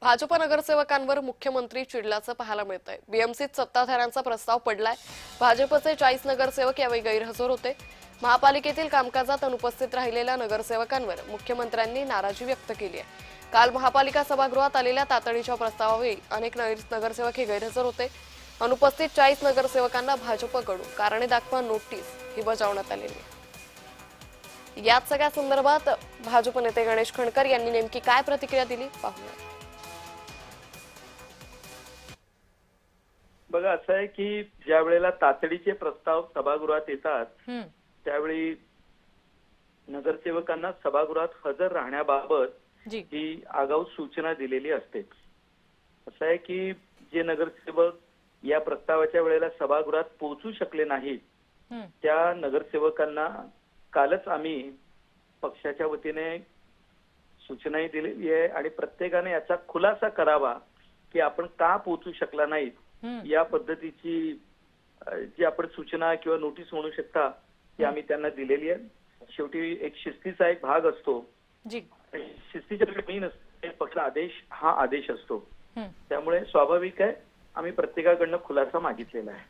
भाजप नगरसेवकांवर मुख्यमंत्री चिडल्याचं पाहायला मिळतंय। बीएमसीत सत्ताधाऱ्यांचा प्रस्ताव पडलाय। भाजपचे 40 नगरसेवक यावेळी गैरहजर होते। महापालिकेतील कामकाजात अनुपस्थित राहिलेल्या नगरसेवकांवर मुख्यमंत्र्यांनी नाराजी व्यक्त केली आहे। काल महापालिका सभागृहात आलेल्या तातडीच्या प्रस्तावावेळी अनेक नगरसेवक हे गैरहजर होते। अनुपस्थित 40 नगरसेवकांना भाजपकडून कारणे दाखवा नोटीस ही बजावण्यात आलेली आहे। याच सगळ्या संदर्भात भाजप नेते गणेश खणकर यांनी नेमकी काय प्रतिक्रिया दिली पाहूया। बघा, असं आहे की ज्या वेळेला तातडीचे प्रस्ताव सभागृहात येतात त्यावेळी नगरसेवकांना सभागृहात हजर राहण्याबाबत ही आगाऊ सूचना दिलेली असते। असं आहे की जे नगरसेवक या प्रस्तावाच्या वेळेला सभागृहात पोहोचू शकले नाहीत त्या नगरसेवकांना कालच आम्ही पक्षाच्या वतीने सूचनाही दिलेली आहे आणि प्रत्येकाने याचा खुलासा करावा की आपण का पोहोचू शकला नाहीत या पद्धतीची जी आपण सूचना किंवा नोटीस म्हणू शकता ती आम्ही त्यांना दिलेली आहे। शेवटी एक शिस्तीचा एक भाग असतो, शिस्तीच्या मी नसते, पक्ष आदेश हा आदेश असतो, त्यामुळे स्वाभाविक आहे आम्ही प्रत्येकाकडनं खुलासा मागितलेला आहे।